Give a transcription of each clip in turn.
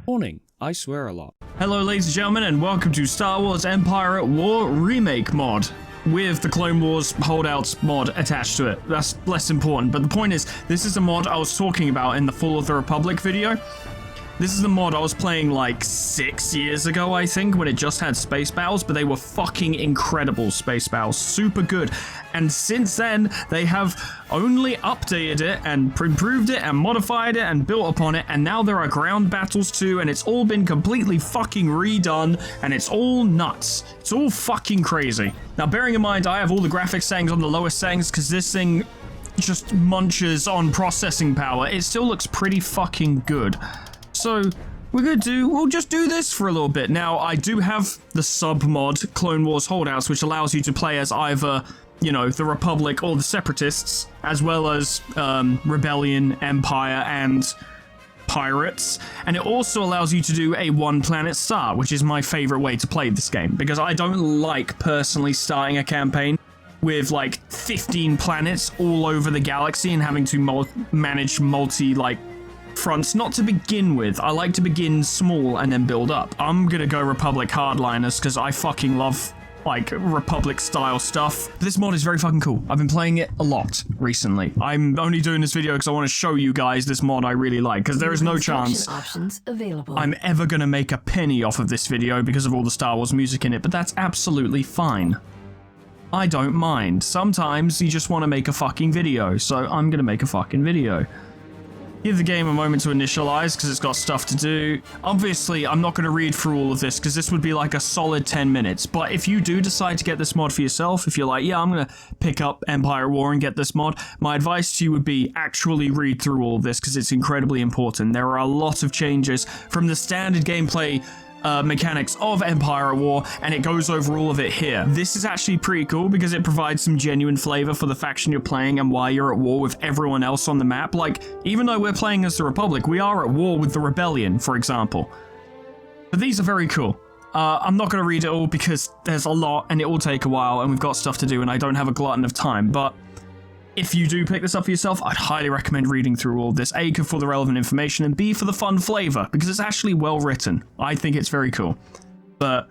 Warning, I swear a lot. Hello ladies and gentlemen, and welcome to Star Wars Empire at War Remake mod, with the Clone Wars Holdouts mod attached to it. That's less important, but the point is, this is a mod I was talking about in the Fall of the Republic video. This is the mod I was playing like 6 years ago, I think, when it just had space battles, but they were fucking incredible space battles, super good. And since then, they have only updated it and improved it and modified it and built upon it, and now there are ground battles too, and it's all been completely fucking redone, and it's all nuts. It's all fucking crazy. Now, bearing in mind, I have all the graphics settings on the lowest settings, because this thing just munches on processing power. It still looks pretty fucking good. So we'll just do this for a little bit. Now, I do have the sub mod Clone Wars Holdouts, which allows you to play as either, you know, the Republic or the Separatists, as well as Rebellion, Empire, and Pirates. And it also allows you to do a one planet start, which is my favorite way to play this game, because I don't like personally starting a campaign with like 15 planets all over the galaxy and having to manage multi fronts. Not to begin with. I like to begin small and then build up. I'm gonna go Republic Hardliners because I fucking love like Republic style stuff. But this mod is very fucking cool. I've been playing it a lot recently. I'm only doing this video because I want to show you guys this mod I really like, because there is no chance I'm ever gonna make a penny off of this video because of all the Star Wars music in it, but that's absolutely fine. I don't mind. Sometimes you just want to make a fucking video, so I'm gonna make a fucking video. Give the game a moment to initialize because it's got stuff to do. Obviously, I'm not going to read through all of this because this would be like a solid 10 minutes. But if you do decide to get this mod for yourself, if you're like, yeah, I'm going to pick up Empire War and get this mod, my advice to you would be actually read through all of this because it's incredibly important. There are a lot of changes from the standard gameplay mechanics of Empire at War, and it goes over all of it here. This is actually pretty cool because it provides some genuine flavor for the faction you're playing and why you're at war with everyone else on the map. Like, even though we're playing as the Republic, we are at war with the Rebellion, for example. But these are very cool. I'm not going to read it all because there's a lot and it will take a while and we've got stuff to do and I don't have a glutton of time, but if you do pick this up for yourself, I'd highly recommend reading through all of this. A, for the relevant information, and B, for the fun flavor, because it's actually well written. I think it's very cool. But,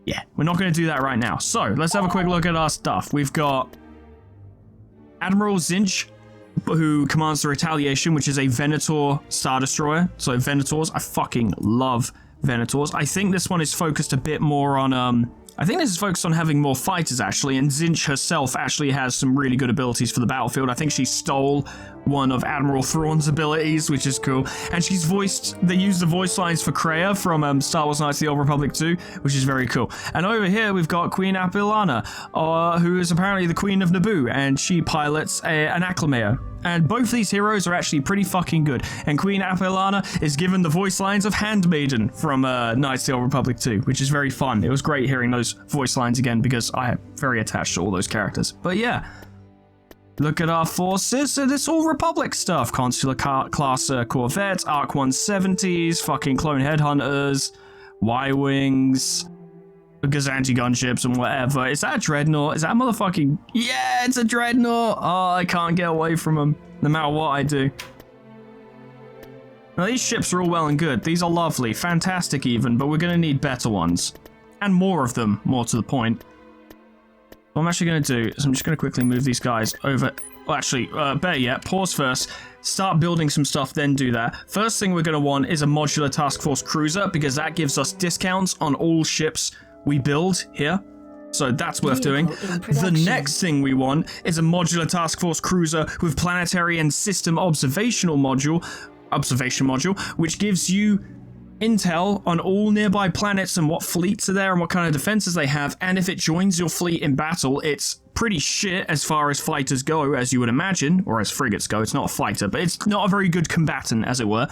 yeah, we're not going to do that right now. So, let's have a quick look at our stuff. We've got Admiral Zinch, who commands the Retaliation, which is a Venator Star Destroyer. So, Venators, I fucking love Venators. I think this one is focused a bit more on, I think this is focused on having more fighters, actually, and Zinch herself actually has some really good abilities for the battlefield. I think she stole one of Admiral Thrawn's abilities, which is cool. And she's they use the voice lines for Kreia from Star Wars Knights of the Old Republic 2, which is very cool. And over here, we've got Queen Apilana, who is apparently the Queen of Naboo, and she pilots an Acclamator. And both these heroes are actually pretty fucking good. And Queen Apilana is given the voice lines of Handmaiden from Knights of the Old Republic 2, which is very fun. It was great hearing those voice lines again because I am very attached to all those characters. But yeah, look at our forces. So this all Republic stuff. Consular class corvettes, Arc 170s, fucking clone headhunters, Y-Wings, Gazanti gunships and whatever. Is that a dreadnought? Is that a motherfucking... Yeah, it's a dreadnought! Oh, I can't get away from them, no matter what I do. Now, these ships are all well and good. These are lovely, fantastic even, but we're going to need better ones. And more of them, more to the point. What I'm actually going to do is I'm just going to quickly move these guys over... Well, actually, better yet, pause first, start building some stuff, then do that. First thing we're going to want is a modular task force cruiser, because that gives us discounts on all ships we build here, so that's worth doing. The next thing we want is a modular task force cruiser with planetary and system observation module, which gives you intel on all nearby planets and what fleets are there and what kind of defenses they have, and if it joins your fleet in battle, it's pretty shit as far as fighters go, as you would imagine, or as frigates go. It's not a fighter, but it's not a very good combatant, as it were,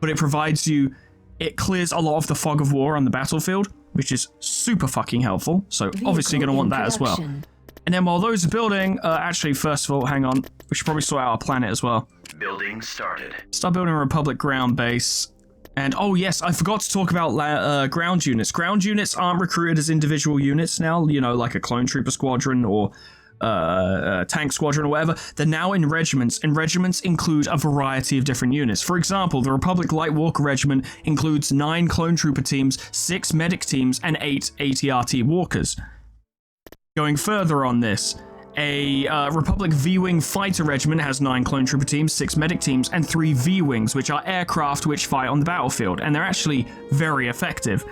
but it provides you... It clears a lot of the fog of war on the battlefield, which is super fucking helpful. So obviously you're going to want that as well. And then while those are building, actually, first of all, hang on. We should probably sort out our planet as well. Building started. Start building a Republic ground base. And, oh yes, I forgot to talk about ground units. Ground units aren't recruited as individual units now, you know, like a clone trooper squadron or tank squadron or whatever, they're now in regiments, and regiments include a variety of different units. For example, the Republic Light Walker Regiment includes 9 clone trooper teams, 6 medic teams, and 8 ATRT walkers. Going further on this, a Republic V-Wing Fighter Regiment has 9 clone trooper teams, 6 medic teams, and 3 V-Wings, which are aircraft which fight on the battlefield, and they're actually very effective.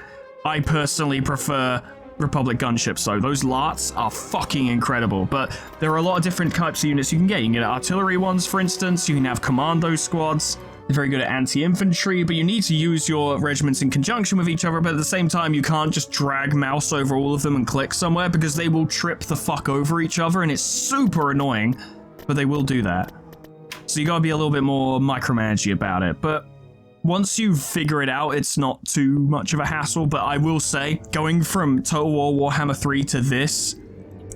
I personally prefer Republic gunships, though. Those LARTs are fucking incredible, but there are a lot of different types of units you can get. You can get artillery ones, for instance. You can have commando squads. They're very good at anti-infantry, but you need to use your regiments in conjunction with each other, but at the same time, you can't just drag mouse over all of them and click somewhere, because they will trip the fuck over each other, and it's super annoying, but they will do that. So you gotta be a little bit more micromanagey about it, but once you figure it out, it's not too much of a hassle. But I will say, going from Total War Warhammer 3 to this,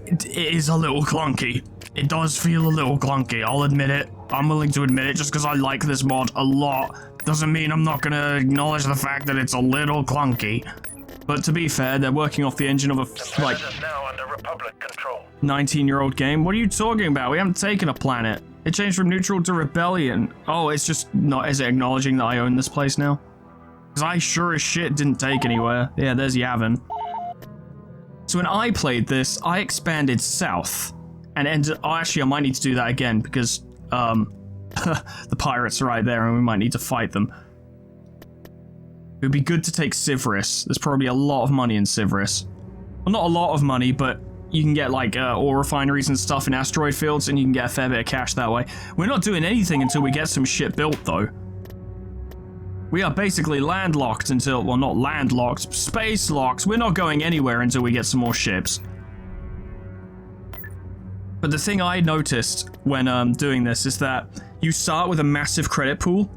it is a little clunky. It does feel a little clunky, I'll admit it. I'm willing to admit it, just because I like this mod a lot doesn't mean I'm not gonna acknowledge the fact that it's a little clunky. But to be fair, they're working off the engine of a, like, 19-year-old game. What are you talking about? We haven't taken a planet. It changed from neutral to rebellion. Oh, it's just not, is it acknowledging that I own this place now? Because I sure as shit didn't take anywhere. Yeah, there's Yavin. So when I played this, I expanded south and ended, oh, actually I might need to do that again because, the pirates are right there and we might need to fight them. It would be good to take Sivris. There's probably a lot of money in Sivris. Well, not a lot of money, but you can get like ore refineries and stuff in asteroid fields, and you can get a fair bit of cash that way. We're not doing anything until we get some shit built, though. We are basically landlocked until, well, not landlocked, space locked. We're not going anywhere until we get some more ships. But the thing I noticed when doing this is that you start with a massive credit pool,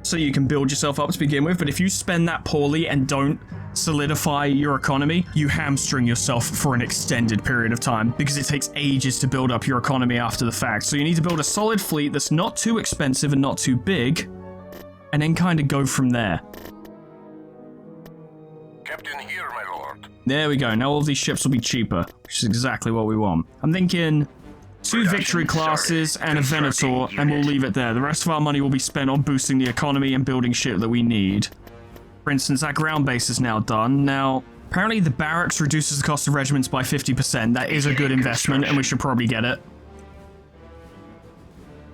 so you can build yourself up to begin with, but if you spend that poorly and don't solidify your economy, you hamstring yourself for an extended period of time because it takes ages to build up your economy after the fact. So you need to build a solid fleet that's not too expensive and not too big, and then kind of go from there. Captain here, my lord. There we go. Now all of these ships will be cheaper, which is exactly what we want. I'm thinking 2 victory classes and a Venator, and we'll leave it there. The rest of our money will be spent on boosting the economy and building shit that we need. For instance, our ground base is now done. Now, apparently the barracks reduces the cost of regiments by 50%. That is a good investment, and we should probably get it.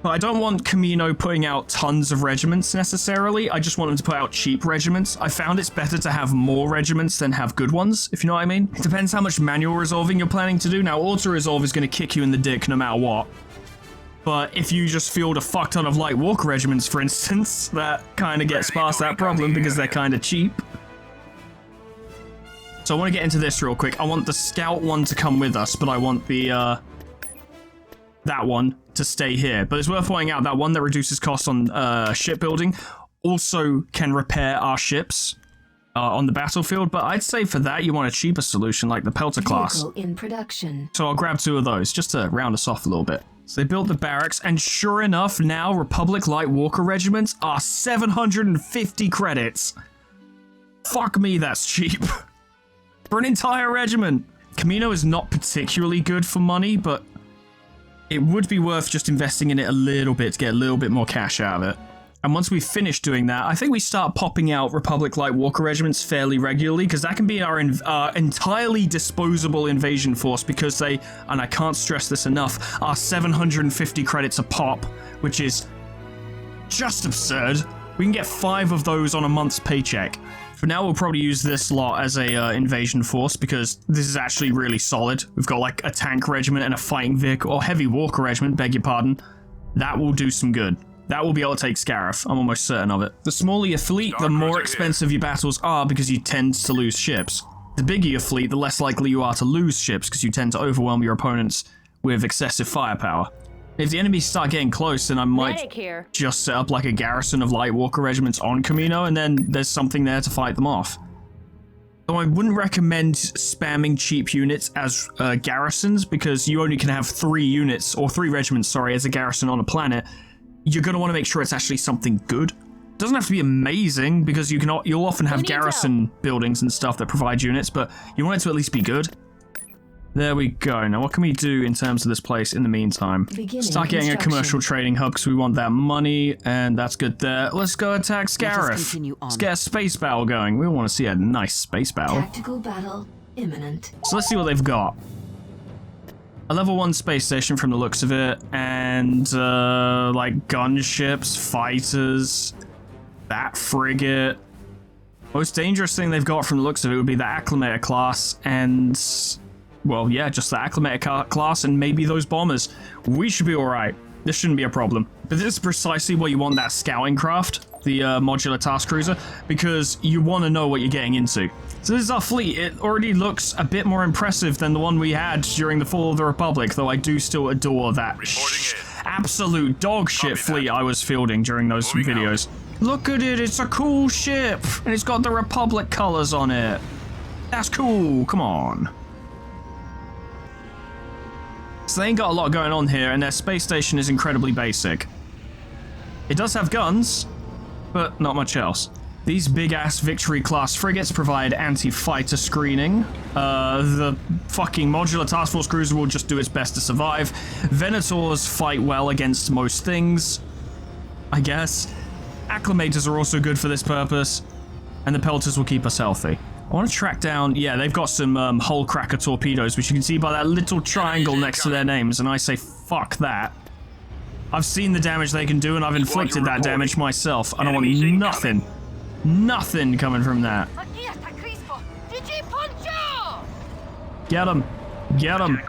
But I don't want Camino putting out tons of regiments necessarily. I just want them to put out cheap regiments. I found it's better to have more regiments than have good ones, if you know what I mean. It depends how much manual resolving you're planning to do. Now, auto-resolve is going to kick you in the dick no matter what. But if you just field a fuck ton of light walker regiments, for instance, that kind of gets past that problem because they're kind of cheap. So I want to get into this real quick. I want the scout one to come with us, but I want the, that one to stay here. But it's worth pointing out that one that reduces costs on shipbuilding also can repair our ships on the battlefield. But I'd say for that, you want a cheaper solution like the Pelter class. In production. So I'll grab 2 of those just to round us off a little bit. So they built the barracks, and sure enough, now Republic Light Walker regiments are 750 credits. Fuck me, that's cheap. For an entire regiment. Camino is not particularly good for money, but it would be worth just investing in it a little bit to get a little bit more cash out of it. And once we finish doing that, I think we start popping out Republic Light Walker regiments fairly regularly, because that can be our entirely disposable invasion force, because they, and I can't stress this enough, are 750 credits a pop, which is just absurd. We can get 5 of those on a month's paycheck. For now, we'll probably use this lot as a invasion force, because this is actually really solid. We've got like a tank regiment and a fighting vehicle, or heavy walker regiment, beg your pardon. That will do some good. That will be able to take Scarif, I'm almost certain of it. The smaller your fleet, the more expensive your battles are because you tend to lose ships. The bigger your fleet, the less likely you are to lose ships because you tend to overwhelm your opponents with excessive firepower. If the enemies start getting close, then I might just set up like a garrison of light walker regiments on Camino, and then there's something there to fight them off. Though I wouldn't recommend spamming cheap units as garrisons, because you only can have 3 units, or 3 regiments, sorry, as a garrison on a planet. You're going to want to make sure it's actually something good. It doesn't have to be amazing, because you'll often have garrison buildings and stuff that provide units, but you want it to at least be good. There we go. Now, what can we do in terms of this place in the meantime? Start getting a commercial trading hub because we want that money, and that's good there. Let's go attack Scarif. Let's get a space battle going. We want to see a nice space battle. Tactical battle imminent. So let's see what they've got. A level 1 space station from the looks of it, and like gunships, fighters, that frigate. Most dangerous thing they've got from the looks of it would be the Acclimator class, and well, yeah, just the Acclimator class and maybe those bombers. We should be alright. This shouldn't be a problem. But this is precisely where you want that scouting craft, the modular task cruiser, because you want to know what you're getting into. So this is our fleet. It already looks a bit more impressive than the one we had during the Fall of the Republic, though I do still adore that absolute dog shit fleet I was fielding during those videos. Look at it, it's a cool ship, and it's got the Republic colors on it. That's cool, come on. So they ain't got a lot going on here, and their space station is incredibly basic. It does have guns, but not much else. These big-ass Victory-class frigates provide anti-fighter screening. The fucking modular task force cruiser will just do its best to survive. Venators fight well against most things, I guess. Acclimators are also good for this purpose, and the Pelters will keep us healthy. I want to track down, yeah, they've got some hull cracker torpedoes, which you can see by that little triangle next to their names, and I say, fuck that. I've seen the damage they can do, and I've inflicted that damage myself. I don't want nothing coming from that. Get him. Get him.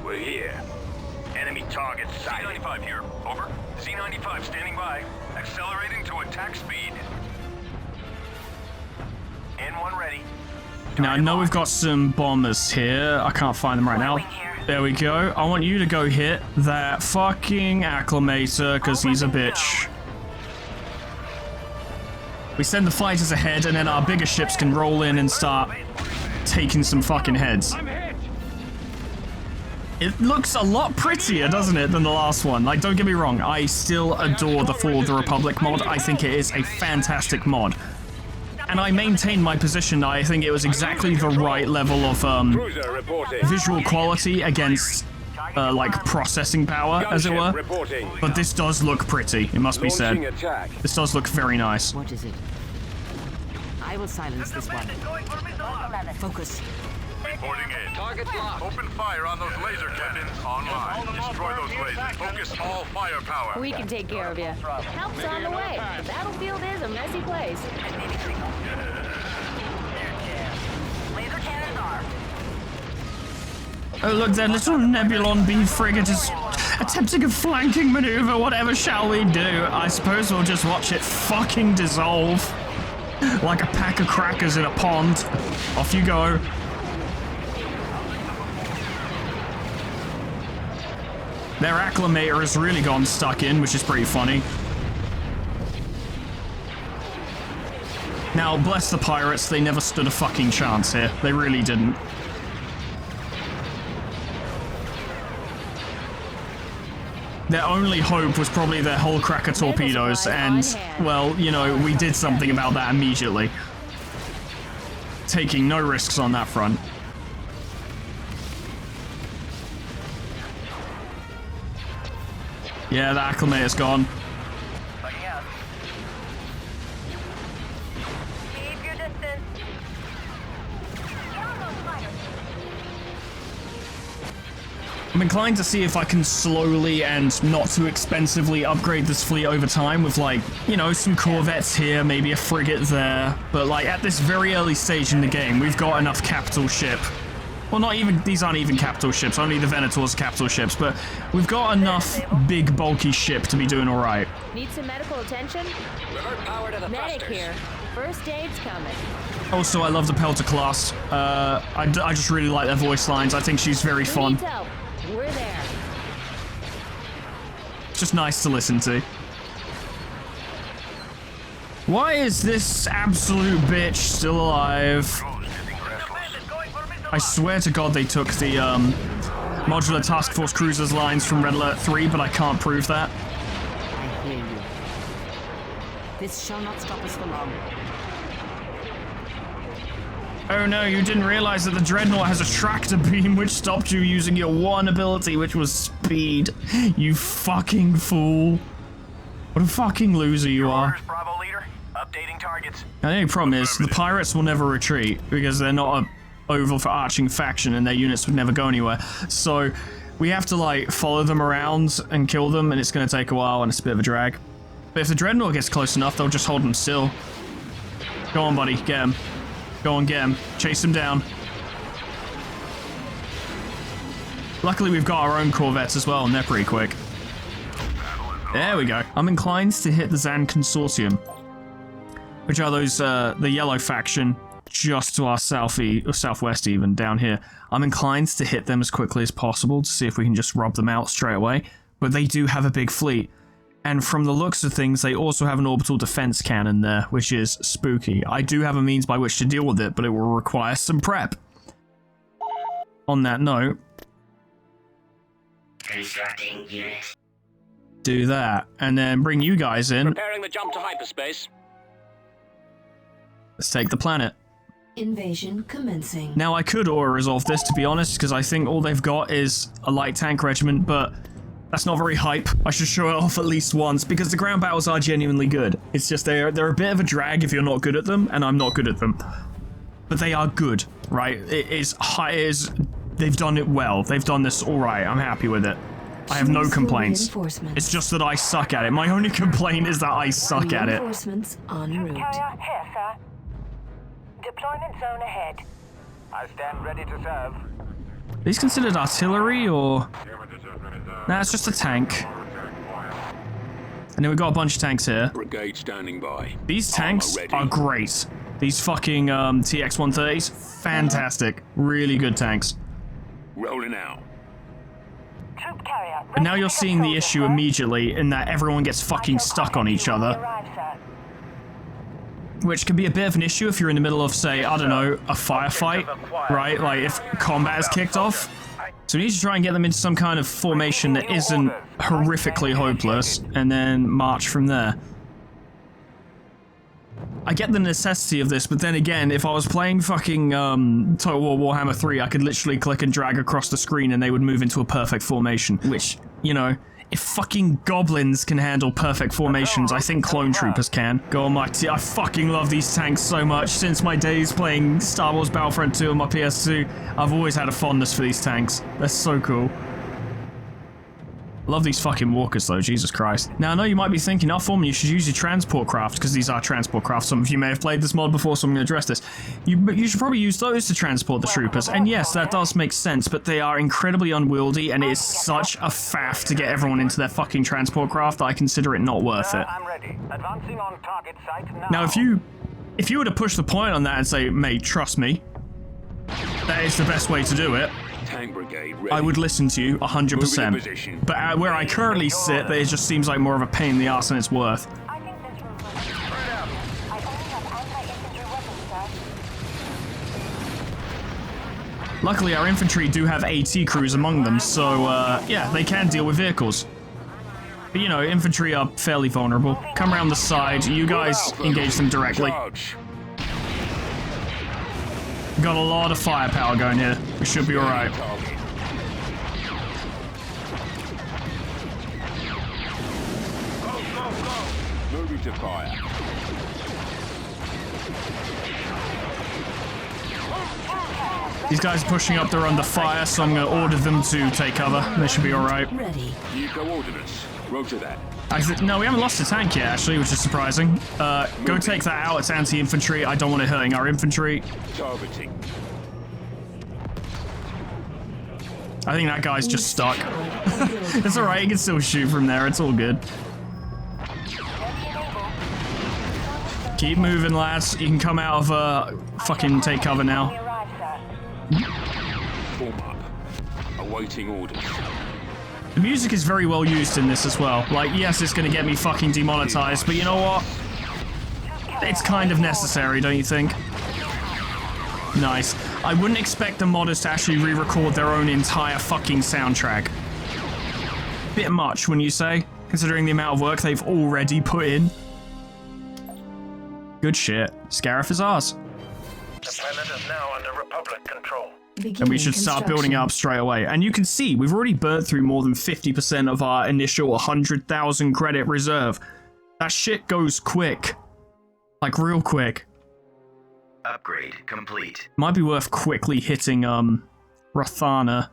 We're here. Enemy target sighted. Z95 here. Over. Z95 standing by. Accelerating to attack speed. N1 ready. Now, I know we've got some bombers here. I can't find them right now. There we go. I want you to go hit that fucking Acclimator, because he's a bitch. We send the fighters ahead, and then our bigger ships can roll in and start taking some fucking heads. It looks a lot prettier, doesn't it, than the last one? Like, don't get me wrong, I still adore the Fall of the Republic mod. I think it is a fantastic mod. And I maintain my position. I think it was exactly the right level of visual quality against like processing power, as it were. But this does look pretty, it must be said. This does look very nice. What is it? I will silence this one. Focus. Reporting in. Target locked. Open fire on those laser cannons. Online. Destroy those lasers. Focus all firepower. We can take care of you. Help's on the way. The battlefield is a messy place. Laser cannons are. Oh look, that little Nebulon B frigate is attempting a flanking maneuver. Whatever shall we do? I suppose we'll just watch it fucking dissolve. Like a pack of crackers in a pond. Off you go. Their Acclimator has really gone stuck in, which is pretty funny. Now, bless the pirates, they never stood a fucking chance here. They really didn't. Their only hope was probably their hull cracker torpedoes, and, well, you know, we did something about that immediately. Taking no risks on that front. Yeah, the Acclimator's gone. Keep your distance. I'm inclined to see if I can slowly and not too expensively upgrade this fleet over time with, like, you know, some corvettes here, maybe a frigate there. But, like, at this very early stage in the game, we've got enough capital ship. Well, not even, these aren't even capital ships, only the Venators are capital ships, but we've got enough big, bulky ship to be doing alright. Need some medical attention? Medic here. First aid's coming. Also, I love the Pelter class. I just really like their voice lines. I think she's very fun. Who needs help? We're there. It's just nice to listen to. Why is this absolute bitch still alive? I swear to God they took the modular task force cruisers lines from Red Alert 3, but I can't prove that. I hear you. This shall not stop us for long. Oh no, you didn't realize that the Dreadnought has a tractor beam which stopped you using your one ability, which was speed. You fucking fool. What a fucking loser you are. Orders, Bravo leader. Updating targets. And the only problem is, the pirates will never retreat, because they're not a overarching faction and their units would never go anywhere. So, we have to, like, follow them around and kill them, and it's going to take a while, and it's a bit of a drag. But if the Dreadnought gets close enough, they'll just hold them still. Go on, buddy. Get him. Go on, get him. Chase him down. Luckily, we've got our own corvettes as well, and they're pretty quick. There we go. I'm inclined to hit the Zan Consortium, which are those, the yellow faction just to our southeast, or southwest even, down here. I'm inclined to hit them as quickly as possible to see if we can just rob them out straight away, but they do have a big fleet. And from the looks of things, they also have an orbital defense cannon there, which is spooky. I do have a means by which to deal with it, but it will require some prep. On that note, do that, and then bring you guys in. Preparing the jump to hyperspace. Let's take the planet. Invasion commencing. Now, I could auto-resolve this, to be honest, because I think all they've got is a light tank regiment, but that's not very hype. I should show it off at least once, because the ground battles are genuinely good. It's just they're a bit of a drag if you're not good at them, and I'm not good at them. But they are good, right? They've done it well. They've done this all right. I'm happy with it. I have no complaints. It's just that I suck at it. My only complaint is that I suck at it. Reinforcements en route. Carrier here, sir. Deployment zone ahead. I stand ready to serve. Are these considered artillery, or...? Nah, it's just a tank. And then we've got a bunch of tanks here. Brigade standing by. These tanks are great. These fucking TX-130s, fantastic. Really good tanks. Rolling out. Troop carrier. But now you're seeing the issue immediately in that everyone gets fucking stuck on each other, which can be a bit of an issue if you're in the middle of, say, I don't know, a firefight, right? Like if combat is kicked off. So we need to try and get them into some kind of formation that isn't horrifically hopeless, and then march from there. I get the necessity of this, but then again, if I was playing fucking Total War Warhammer 3, I could literally click and drag across the screen and they would move into a perfect formation, which, you know, if fucking goblins can handle perfect formations, I think clone troopers can. Go on my I fucking love these tanks so much. Since my days playing Star Wars Battlefront 2 on my PS2, I've always had a fondness for these tanks. They're so cool. Love these fucking walkers though, Jesus Christ. Now I know you might be thinking, oh Foreman, you should use your transport craft, because these are transport craft. Some of you may have played this mod before, so I'm going to address this. You should probably use those to transport the troopers, and yes, that does make sense, but they are incredibly unwieldy, and it is such a faff to get everyone into their fucking transport craft that I consider it not worth it. I'm ready. Advancing on target site now. Now if you were to push the point on that and say, mate, trust me, that is the best way to do it, Tank brigade ready. I would listen to you 100%. But where I currently sit, it just seems like more of a pain in the ass than it's worth. I think this room will be. I only have anti-infantry weapons, sir. Luckily, our infantry do have AT crews among them, so yeah, they can deal with vehicles. But you know, infantry are fairly vulnerable. Come around the side, you guys engage them directly. Charge. Got a lot of firepower going here. We should be alright. Moving to fire. These guys are pushing up, they're under fire, so I'm going to order them to take cover. They should be alright. Ready. Eco ordnance. Roger that. No, we haven't lost a tank yet, actually, which is surprising. Go take that out, it's anti-infantry. I don't want it hurting our infantry. Targeting. I think that guy's just stuck. It's alright, he can still shoot from there, it's all good. Keep moving, lads. You can come out of, fucking take cover now. Form up. Awaiting orders. The music is very well used in this as well. Like, yes, it's gonna get me fucking demonetized, but you know what? It's kind of necessary, don't you think? Nice. I wouldn't expect the modders to actually re-record their own entire fucking soundtrack. Bit much, wouldn't you say? Considering the amount of work they've already put in. Good shit. Scarif is ours. The planet is now under Republic control. And we should start building up straight away. And you can see we've already burnt through more than 50% of our initial 100,000 credit reserve. That shit goes quick. Like real quick. Upgrade complete. Might be worth quickly hitting Rathana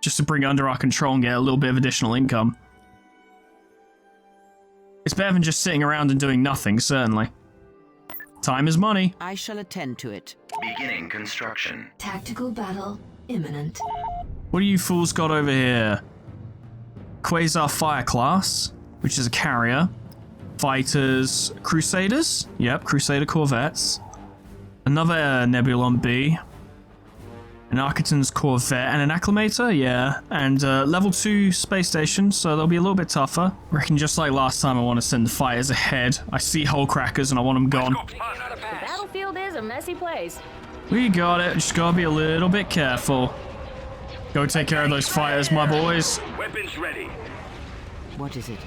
just to bring it under our control and get a little bit of additional income. It's better than just sitting around and doing nothing, certainly. Time is money. I shall attend to it. Beginning construction. Tactical battle imminent. What do you fools got over here? Quasar Fire Class, which is a carrier. Fighters, Crusaders. Yep, Crusader Corvettes. Another Nebulon B. An Architon's Corvette and an Acclimator, yeah. And level 2 space station, so they'll be a little bit tougher. I reckon just like last time I want to send the fighters ahead. I see hull crackers and I want them gone. The battlefield is a messy place. We got it, just gotta be a little bit careful. Go take care of those fighters, my boys. Weapons ready. What is it?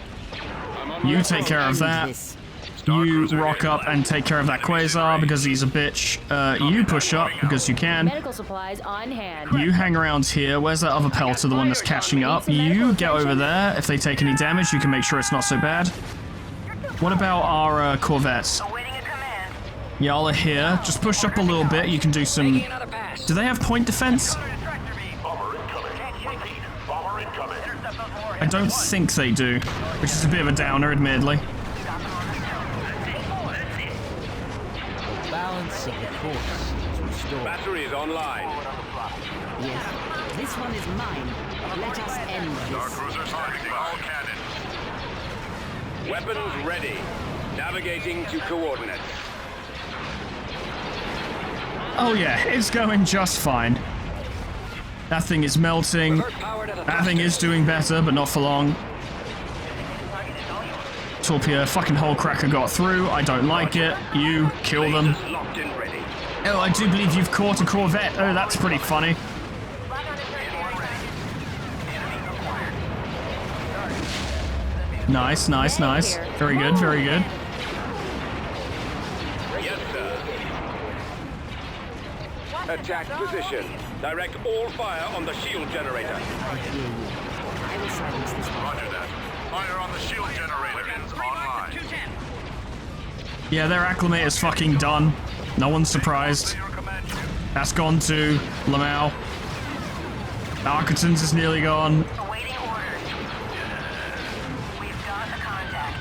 You take care of that. You rock up and take care of that Quasar because he's a bitch. You push up because you can. Medical supplies on hand. You hang around here. Where's that other pelter, the one that's catching up? You get over there. If they take any damage, you can make sure it's not so bad. What about our Corvettes? Y'all are here. Just push up a little bit. You can do some... Do they have point defense? I don't think they do, which is a bit of a downer, admittedly. Balance of the force is restored. Battery is online. Yes. This one is mine. Let us end this. Cruiser targeting all cannon. Weapons ready. Navigating to coordinates. Oh yeah, it's going just fine. That thing is melting. That thing is doing better, but not for long. Torpedo, fucking hull cracker got through. I don't like it. You kill them. Oh, I do believe you've caught a Corvette. Oh, that's pretty funny. Nice, nice, nice. Very good, very good. Yes, sir. Attack position. Direct all fire on the shield generator. I will silence this one. Roger that. Fire on the shield generator is online. Yeah, their acclimator's fucking done. No one's surprised. That's gone too. Lamau. Architon's is nearly gone.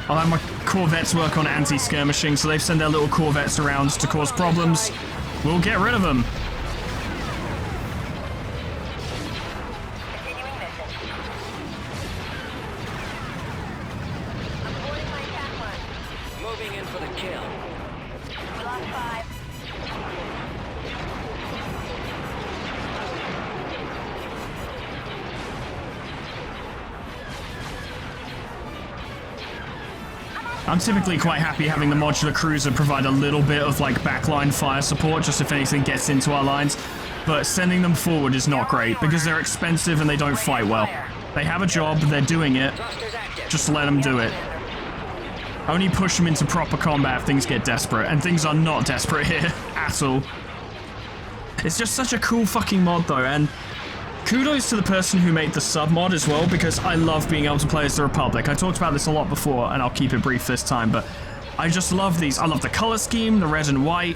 I'll have my Corvettes work on anti-skirmishing, so they've sent their little Corvettes around to cause problems. We'll get rid of them. Moving in for the kill. Block 5. I'm typically quite happy having the modular cruiser provide a little bit of like backline fire support just if anything gets into our lines, but sending them forward is not great because they're expensive and they don't fight well. They have a job, they're doing it, just let them do it. Only push them into proper combat if things get desperate, and things are not desperate here at all. It's just such a cool fucking mod though, and kudos to the person who made the sub mod as well, because I love being able to play as the Republic. I talked about this a lot before, and I'll keep it brief this time, but I just love these. I love the color scheme, the red and white.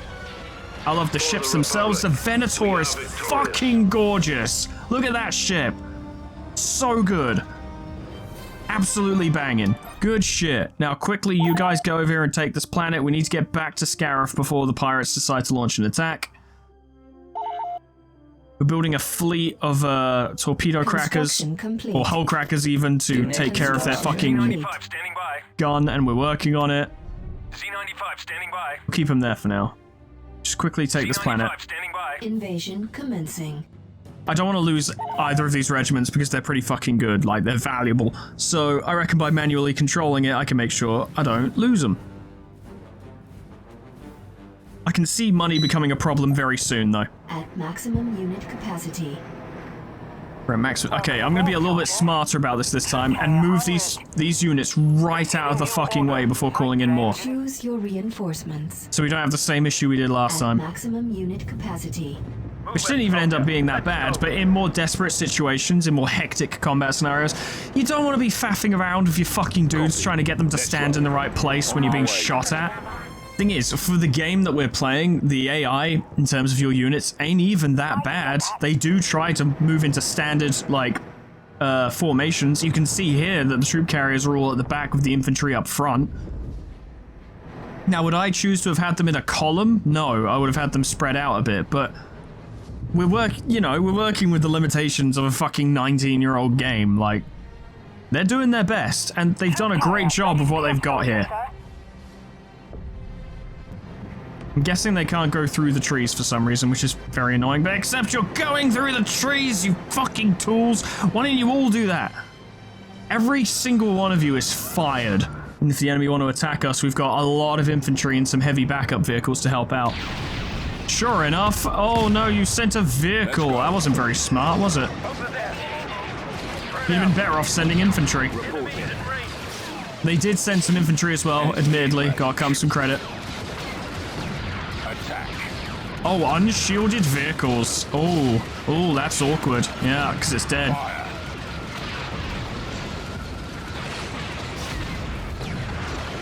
I love the ships themselves. The Venator is fucking gorgeous. Look at that ship. So good. Absolutely banging. Good shit. Now, quickly, you guys go over here and take this planet. We need to get back to Scarif before the pirates decide to launch an attack. We're building a fleet of torpedo crackers, or hull crackers even, to take care of their fucking gun, and we're working on it. Z95 standing by. We'll keep them there for now. Just quickly take this planet. Standing by. Invasion commencing. I don't want to lose either of these regiments because they're pretty fucking good, like they're valuable. So I reckon by manually controlling it, I can make sure I don't lose them. I can see money becoming a problem very soon though. At maximum unit capacity. Right, Max. Okay, I'm gonna be a little bit smarter about this time and move these units right out of the fucking way before calling in more. Choose your reinforcements. So we don't have the same issue we did last At time. maximum unit capacity. Which didn't even end up being that bad, but in more desperate situations, in more hectic combat scenarios, you don't want to be faffing around with your fucking dudes trying to get them to stand in the right place when you're being shot at. Thing is, for the game that we're playing, the AI, in terms of your units, ain't even that bad. They do try to move into standard, like, formations. You can see here that the troop carriers are all at the back with the infantry up front. Now, would I choose to have had them in a column? No, I would have had them spread out a bit, but we're working with the limitations of a fucking 19-year-old game. Like, they're doing their best, and they've done a great job of what they've got here. I'm guessing they can't go through the trees for some reason, which is very annoying, but except you're going through the trees, you fucking tools! Why don't you all do that? Every single one of you is fired. And if the enemy want to attack us, we've got a lot of infantry and some heavy backup vehicles to help out. Sure enough. Oh no, you sent a vehicle. That wasn't very smart, was it? You'd have been better off sending infantry. They did send some infantry as well, admittedly. Gotta come some credit. Oh, unshielded vehicles. Oh, that's awkward. Yeah, because it's dead.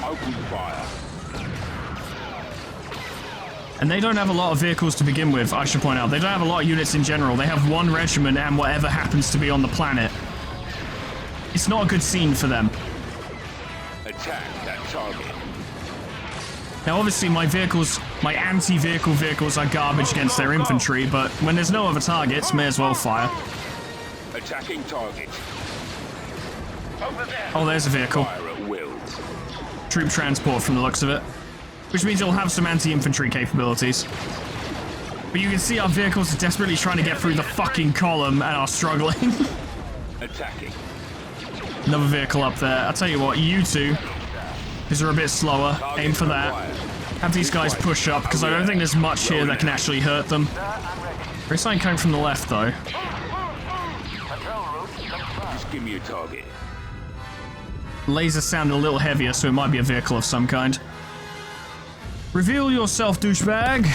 Open fire. And they don't have a lot of vehicles to begin with, I should point out. They don't have a lot of units in general. They have one regiment and whatever happens to be on the planet. It's not a good scene for them. Attack that target. Now, obviously, my anti-vehicle vehicles are garbage against their infantry, but when there's no other targets, may as well fire. Attacking target. Oh, there's a vehicle. Fire at will. Troop transport from the looks of it. Which means it'll have some anti-infantry capabilities. But you can see our vehicles are desperately trying to get through the fucking column and are struggling. Attacking. Another vehicle up there. I'll tell you what, you two, because they're a bit slower, aim for that. Have these guys push up, because I don't think there's much here that can actually hurt them. There's something coming from the left, though. Just give me a target. Lasers sound a little heavier, so it might be a vehicle of some kind. Reveal yourself, douchebag!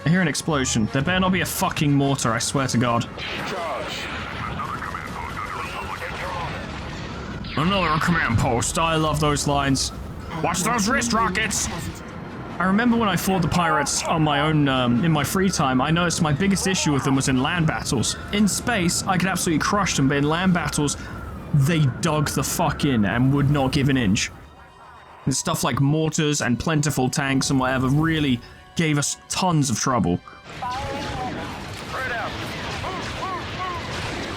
I hear an explosion. There better not be a fucking mortar, I swear to God. Charge. Another command post. I love those lines. Watch those wrist rockets! I remember when I fought the pirates on my own, in my free time, I noticed my biggest issue with them was in land battles. In space, I could absolutely crush them, but in land battles, they dug the fuck in and would not give an inch. And stuff like mortars and plentiful tanks and whatever really gave us tons of trouble.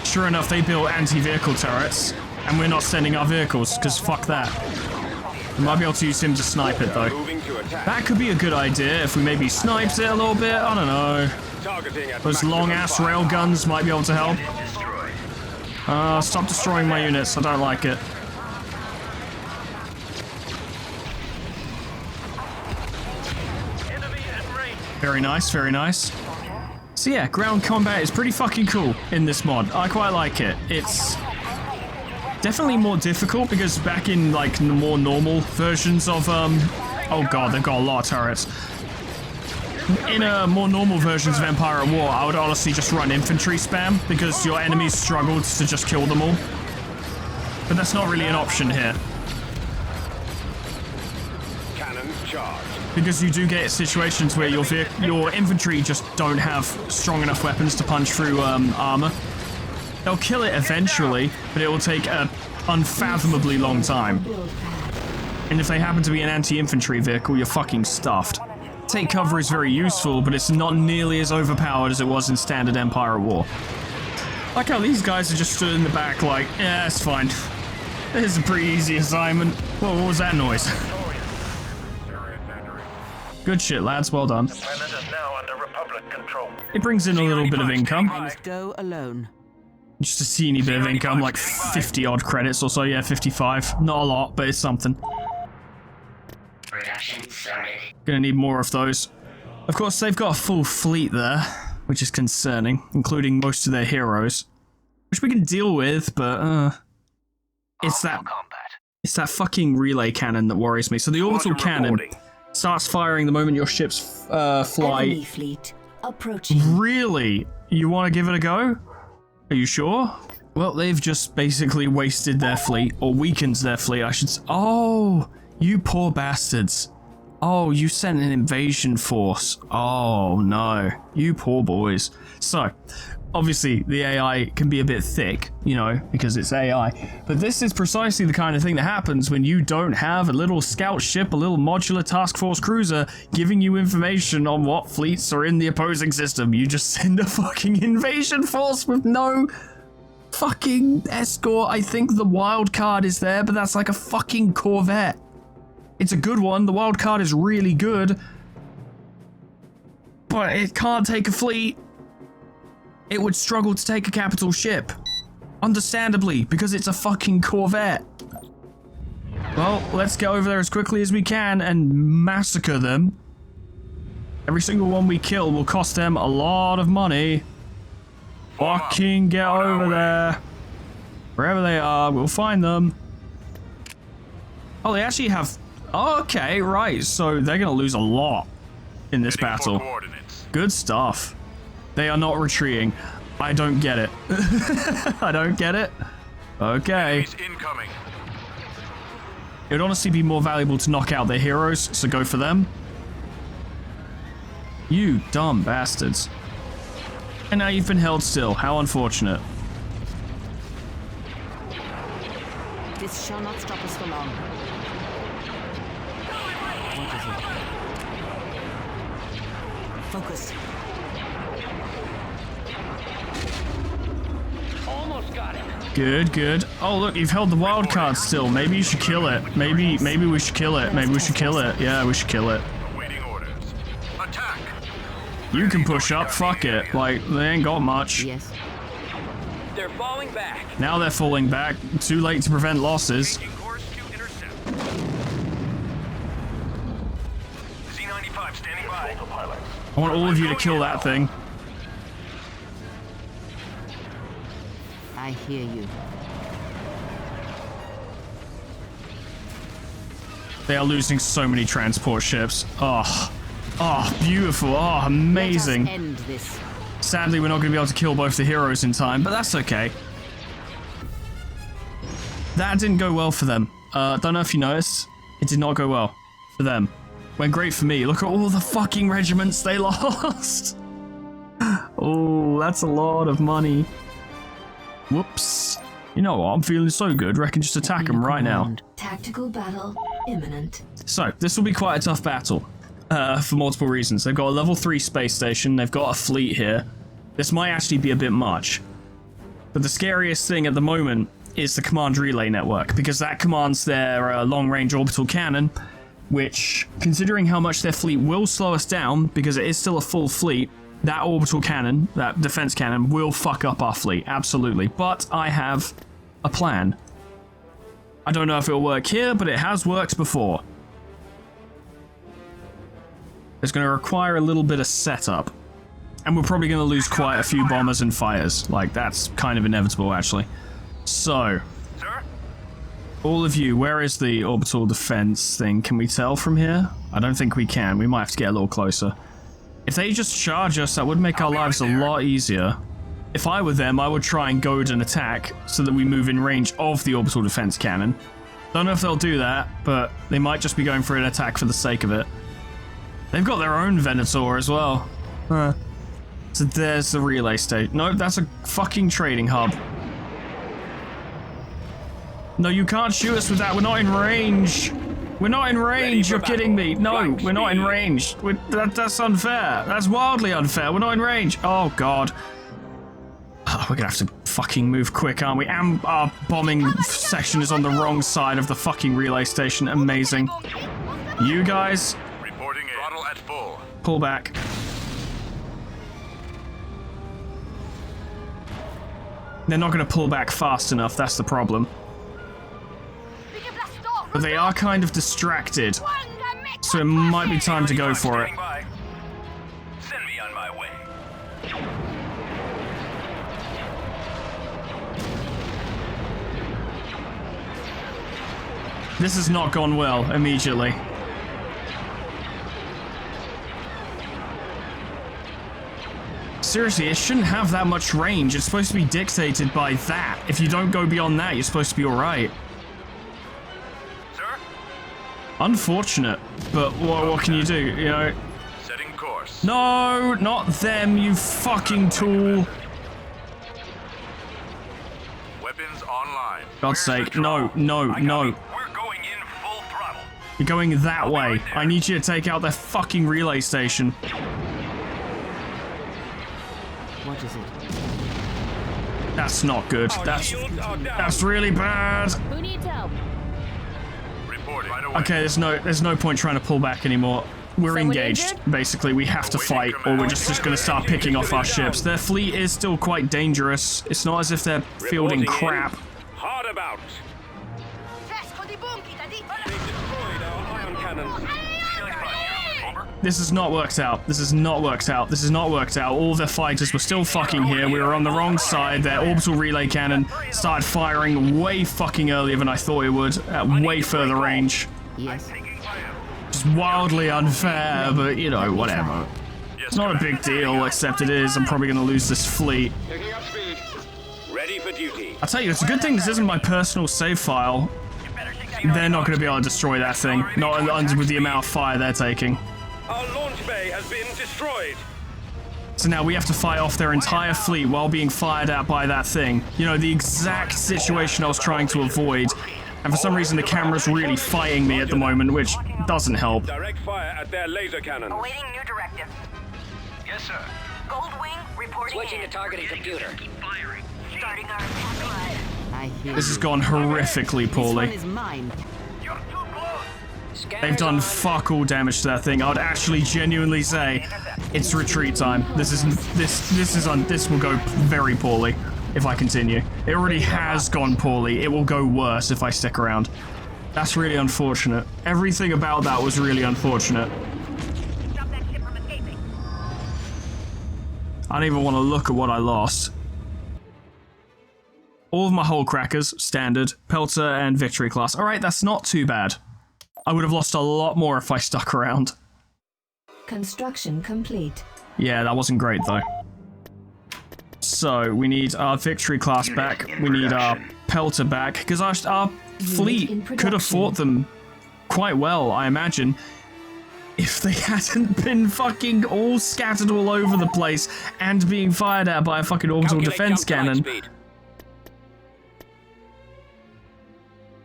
Sure enough, they built anti-vehicle turrets, and we're not sending our vehicles, because fuck that. We might be able to use him to snipe it, though. That could be a good idea if we maybe sniped it a little bit, I don't know. Those long-ass rail guns might be able to help. Stop destroying my units, I don't like it. Very nice, very nice. So yeah, ground combat is pretty fucking cool in this mod. I quite like it. It's definitely more difficult because back in like the more normal versions of oh god, they've got a lot of turrets. In more normal versions of Empire at War, I would honestly just run infantry spam because your enemies struggled to just kill them all. But that's not really an option here. Cannons charged. Because you do get situations where your infantry just don't have strong enough weapons to punch through armor. They'll kill it eventually, but it will take an unfathomably long time. And if they happen to be an anti-infantry vehicle, you're fucking stuffed. Take cover is very useful, but it's not nearly as overpowered as it was in standard Empire at War. Like how these guys are just stood in the back like, yeah, it's fine. This is a pretty easy assignment. Whoa, what was that noise? Good shit, lads. Well done. The planet is now under Republic control. It brings in a little bit of income. I must go alone. Just a teeny bit of income, like 50 odd credits or so. Yeah, 55. Not a lot, but it's something. Gonna need more of those. Of course, they've got a full fleet there, which is concerning, including most of their heroes, which we can deal with, but it's that fucking relay cannon that worries me. So the orbital cannon starts firing the moment your ships fly. Enemy fleet approaching. Really? You want to give it a go? Are you sure? Well, they've just basically wasted their fleet, or weakened their fleet, I should say. Oh, you poor bastards. Oh, you sent an invasion force. Oh, no. You poor boys. So, obviously, the AI can be a bit thick, you know, because it's AI. But this is precisely the kind of thing that happens when you don't have a little scout ship, a little modular task force cruiser giving you information on what fleets are in the opposing system. You just send a fucking invasion force with no fucking escort. I think the wild card is there, but that's like a fucking Corvette. It's a good one. The wild card is really good, but it can't take a fleet. It would struggle to take a capital ship. Understandably, because it's a fucking Corvette. Well, let's get over there as quickly as we can and massacre them. Every single one we kill will cost them a lot of money. Fucking get over there. Wherever they are, we'll find them. Oh, they actually have... Oh, okay, right. So they're going to lose a lot in this battle. Good stuff. They are not retreating. I don't get it. I don't get it. Okay. Incoming. It would honestly be more valuable to knock out their heroes, so go for them. You dumb bastards. And now you've been held still. How unfortunate. This shall not stop us for long. What is it? Focus. Almost got it. Good, good. Oh, look, you've held the wild card still. Maybe you should kill it. Maybe we should kill it. Maybe we should kill it. Yeah, we should kill it. Awaiting orders. Attack. You can push up. Fuck it. Like, they ain't got much. Yes. They're falling back. Now they're falling back. Too late to prevent losses. Changing course to intercept. Z95 standing by. I want all of you to kill that thing. I hear you. They are losing so many transport ships. Oh. Oh, beautiful. Oh, amazing. Let us end this. Sadly, we're not going to be able to kill both the heroes in time, but that's okay. That didn't go well for them. Don't know if you noticed. It did not go well for them. Went great for me. Look at all the fucking regiments they lost. Oh, that's a lot of money. Whoops. You know what? I'm feeling so good. Reckon just attack them right now. Tactical battle imminent. So, this will be quite a tough battle. For multiple reasons. They've got a level 3 space station. They've got a fleet here. This might actually be a bit much. But the scariest thing at the moment is the command relay network, because that commands their long-range orbital cannon, which, considering how much their fleet will slow us down, because it is still a full fleet, that orbital cannon, that defense cannon, will fuck up our fleet, absolutely. But I have a plan. I don't know if it'll work here, but it has worked before. It's going to require a little bit of setup. And we're probably going to lose quite a few bombers and fighters. Like, that's kind of inevitable, actually. So, Sir? all of you, where is the orbital defense thing? Can we tell from here? I don't think we can. We might have to get a little closer. If they just charge us, that would make our lives a lot easier. If I were them, I would try and goad an attack so that we move in range of the orbital defense cannon. Don't know if they'll do that, but they might just be going for an attack for the sake of it. They've got their own Venator as well. Huh. So there's the relay state. No, that's a fucking trading hub. No, you can't shoot us with that. We're not in range. We're not in range. You're kidding me. No, we're not in range. That's unfair. That's wildly unfair. We're not in range. Oh, God. Oh, we're going to have to fucking move quick, aren't we? And our bombing section is on the wrong side of the fucking relay station. Amazing. You guys... Reporting in. Throttle at full. Pull back. They're not going to pull back fast enough, that's the problem. But they are kind of distracted, so it might be time to go for it. Send me on my way. This has not gone well immediately. Seriously, it shouldn't have that much range. It's supposed to be dictated by that. If you don't go beyond that, you're supposed to be alright. Sir? Unfortunate, but what can you do, you know? Setting course. No, not them, you fucking tool. Weapons online. God's sake, no. We're going in full throttle. You're going that way. I need you to take out their fucking relay station. What is it? That's not good. That's really bad. Who needs help? Reporting right away. Okay, there's no point trying to pull back anymore. We're Someone engaged. injured? Basically, we have to fight, or we're just gonna start picking off our ships. Their fleet is still quite dangerous. It's not as if they're fielding crap. Hard about. They destroyed our ion cannons. Over. This has not worked out. This has not worked out. This has not worked out. All of their fighters were still fucking here. We were on the wrong side. Their orbital relay cannon started firing way fucking earlier than I thought it would, at way further range. Yes. Just wildly unfair, but you know, whatever. It's not a big deal, except it is. I'm probably gonna lose this fleet. Picking up speed. Ready for duty. I'll tell you, it's a good thing this isn't my personal save file. They're not gonna be able to destroy that thing. Not with the amount of fire they're taking. Our launch bay has been destroyed. So now we have to fight off their entire fleet while being fired at by that thing. You know, the exact situation I was trying to avoid. And for some reason the camera's really fighting me at the moment, which doesn't help. Direct fire at their laser cannons. Awaiting new directive. Yes, sir. Goldwing reporting Switching in. to targeting computer. Starting our attack run. I hear This has you. gone horrifically This one poorly. is mine. You're too close. They've done fuck all damage to that thing. I'd actually genuinely say it's retreat time. This will go very poorly if I continue. It already has gone poorly. It will go worse if I stick around. That's really unfortunate. Everything about that was really unfortunate. Stop that ship from escaping. I don't even want to look at what I lost. All of my hull crackers, standard, Pelter, and victory class. Alright, that's not too bad. I would have lost a lot more if I stuck around. Construction complete. Yeah, that wasn't great though. So, we need our victory class back. We need our Pelter back, because our fleet could have fought them quite well, I imagine, if they hadn't been fucking all scattered all over the place and being fired at by a fucking orbital defense cannon.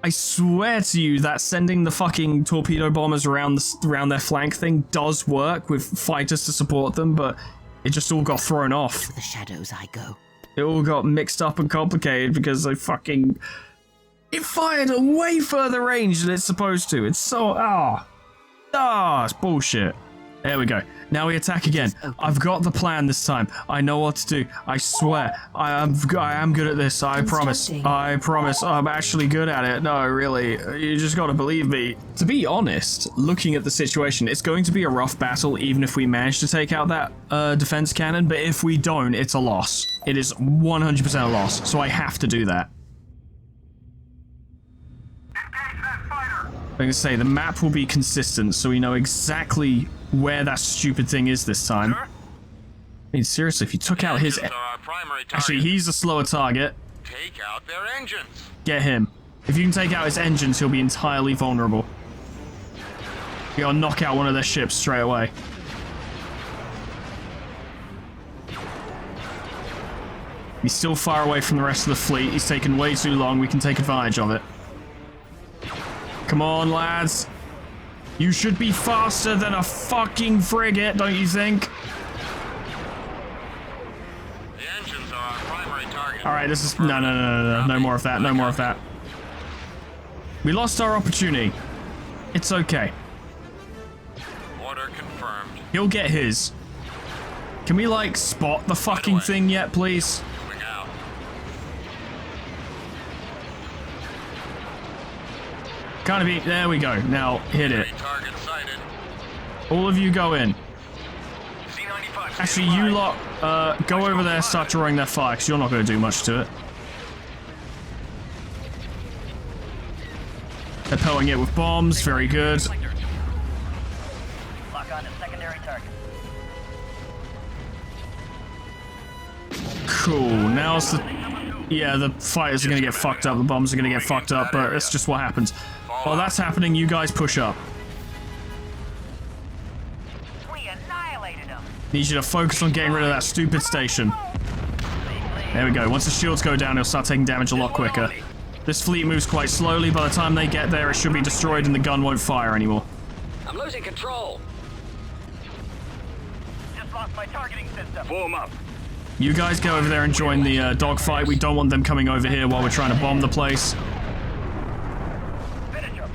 I swear to you that sending the fucking torpedo bombers around their flank thing does work with fighters to support them, but it just all got thrown off. To the shadows I go. It all got mixed up and complicated because it fired at way further range than it's supposed to. It's so it's bullshit. There we go. Now we attack again. I've got the plan this time. I know what to do. I swear. I am good at this. I promise. I promise. I'm actually good at it. No, really. You just gotta believe me. To be honest, looking at the situation, it's going to be a rough battle even if we manage to take out that defense cannon, but if we don't, it's a loss. It is 100% a loss, so I have to do that. I'm going to say the map will be consistent, so we know exactly where that stupid thing is this time. I mean, seriously, if you took out his... Actually, he's a slower target. Take out their engines. Get him. If you can take out his engines, he'll be entirely vulnerable. You gotta knock out one of their ships straight away. He's still far away from the rest of the fleet. He's taken way too long. We can take advantage of it. Come on, lads. You should be faster than a fucking frigate, don't you think? The engines are our primary target. Alright, this is... No. No more of that. No more of that. We lost our opportunity. It's okay. Order confirmed. He'll get his. Can we, like, spot the fucking thing yet, please? Moving out. Kind of be... There we go. Now, hit it. Target sighted. All of you go in. Z-95 Actually, you lot, go over there, start drawing their fire, because you're not going to do much to it. They're pelting it with bombs, very good. Lock on to secondary target. Cool, now's the... Yeah, the fighters are going to get fucked up, the bombs are going to get fucked up, but it's just what happens. While that's happening, you guys push up. We annihilated them. Need you to focus on getting rid of that stupid station. There we go. Once the shields go down, it'll start taking damage a lot quicker. This fleet moves quite slowly. By the time they get there, it should be destroyed and the gun won't fire anymore. I'm losing control. Just lost my targeting system. Form up. You guys go over there and join the dogfight. We don't want them coming over here while we're trying to bomb the place. Finish him.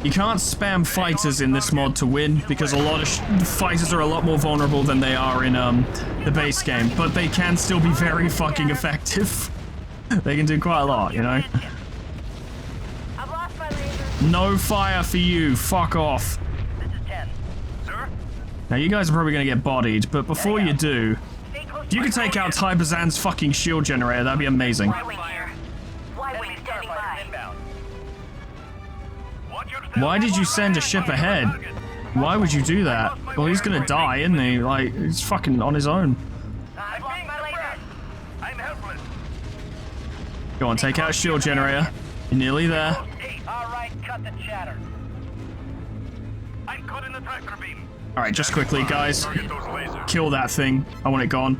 You can't spam fighters in this mod to win, because a lot of fighters are a lot more vulnerable than they are in the base game, but they can still be very fucking effective. They can do quite a lot, you know? I've lost my laser. No fire for you, fuck off. This is 10. Sir? Now you guys are probably gonna get bodied, but before you do, if you could take out Tybazan's fucking shield generator, that'd be amazing. Y-wing standing by. Inbound. Why did you send a ship ahead? Why would you do that? Well, he's gonna die, isn't he? Like, he's fucking on his own. I've lost my laser. I'm helpless. Go on, take out a shield generator. You're nearly there. All right, cut the chatter. I'm caught in the tractor beam. Alright, just quickly, guys. Kill that thing. I want it gone.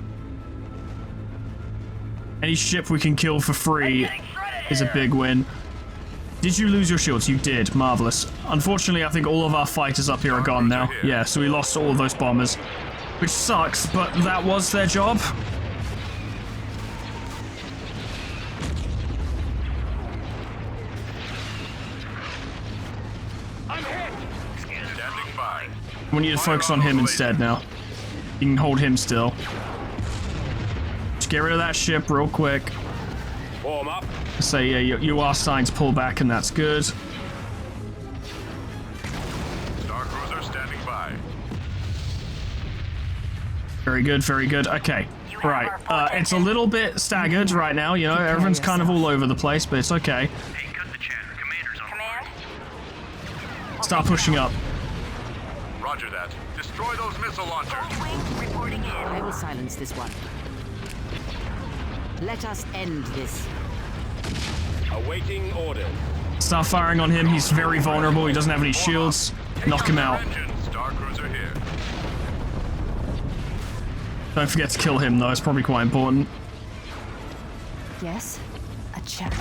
Any ship we can kill for free is a big win. Did you lose your shields? You did. Marvelous. Unfortunately, I think all of our fighters up here are gone now. Yeah, so we lost all of those bombers. Which sucks, but that was their job. Standing by. I want you to focus on him instead now. You can hold him still. Just get rid of that ship real quick. Form up. Say, yeah, you are starting to pull back, and that's good. Star Cruiser standing by. Very good, very good. Okay, right. It's a little bit staggered right now, you know, everyone's kind of all over the place, but it's okay. Hey, cut the chatter. Commander's on. Command? Start pushing up. Roger that. Destroy those missile launchers. Y-wing reporting in. I will silence this one. Let us end this. Awaiting orders. Start firing on him, he's very vulnerable, he doesn't have any shields. Knock him out. Star Cruiser here. Don't forget to kill him though, it's probably quite important. Yes? A chatter.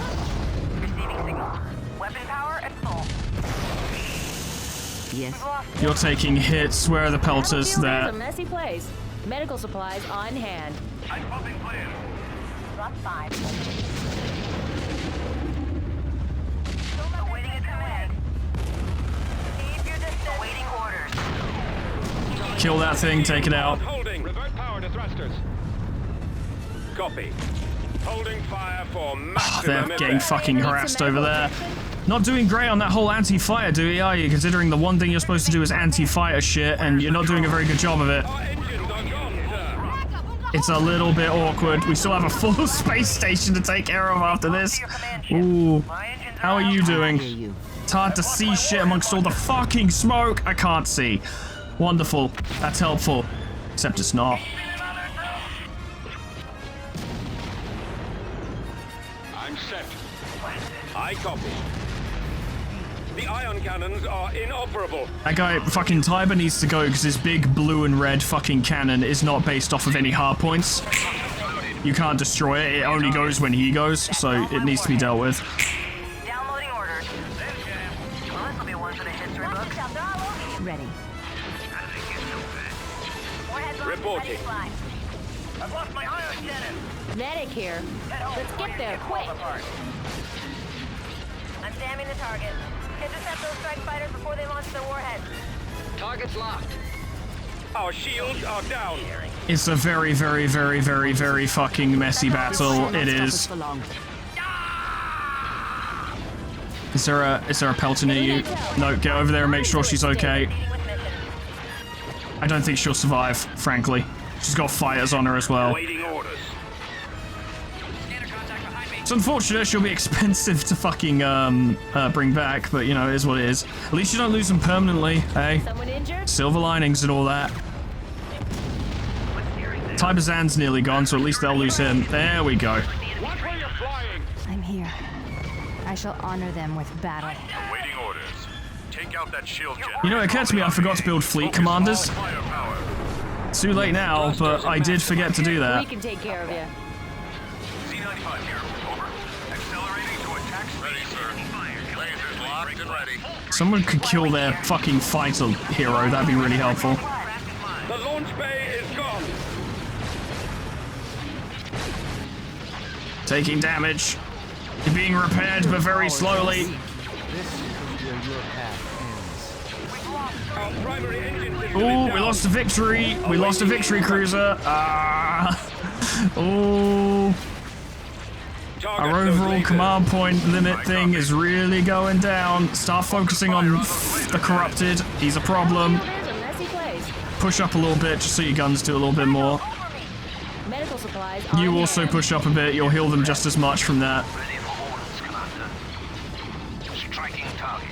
Receiving signal. Weapon power at full. Yes. You're taking hits, where are the pelters? Battlefield is a There. messy place. Medical supplies on hand. I'm pumping clear. Block 5. Awaiting a command. Keep your distance. Awaiting orders. Kill that thing, take it out. Holding. Revert power to thrusters. Copy. Holding fire for maximum They're getting effect. fucking harassed over there. Not doing great on that whole anti-fire, do you, are you? Considering the one thing you're supposed to do is anti-fire shit, and you're not doing a very good job of it. Our engines are gone, sir. It's a little bit awkward. We still have a full space station to take care of after this. Ooh. How are you doing? Hear you. It's hard to see shit amongst all the fucking smoke. I can't see. Wonderful. That's helpful. Except it's not. I'm set. I copy. The ion cannons are inoperable. That guy, fucking Tiber, needs to go because his big blue and red fucking cannon is not based off of any hard points. You can't destroy it. It only goes when he goes, so it needs to be dealt with. Downloading orders. Well, this will be one for the history books. Ready. Reporting. I've lost my ion cannon. Medic here. Let's get there quick. I'm jamming the target. Intercept those strike fighters before they launch their warheads. Target's locked. Our shields are down. It's a very, very, very, very, very fucking messy battle. It is. For long. Is there a pelter near you? No, get over there and make sure she's okay. I don't think she'll survive, frankly. She's got fighters on her as well. Waiting orders. It's unfortunate, she'll be expensive to fucking bring back, but you know, it is what it is. At least you don't lose them permanently, hey? Someone injured? Silver linings and all that. Tybazan's nearly gone, so at least they'll lose him. There we go. Watch where you're flying. I'm here. I shall honor them with battle. Awaiting orders. Take out that shield generator. You know, it occurred to me I forgot to build fleet commanders. Too late now, but I did forget to do We that. can take care of you. Z95 here. Over. Accelerating to attack speed. Ready, sir. Lasers locked and ready. Someone could kill their fucking fighter hero, that'd be really helpful. The launch bay is gone. Taking damage. You're being repaired, but very slowly. Our primary engine system Ooh, is we down. lost a victory. We lost a victory cruiser. Ah. Ooh. Target Our those overall lasers. command point limit thing is really going down. Start focusing on the corrupted. He's a problem. There's a messy place. Push up a little bit just so your guns do a little bit more. Medical supplies. You on also hand. push up a bit. You'll heal them just as much from that. Ready for orders, Commander. Striking target.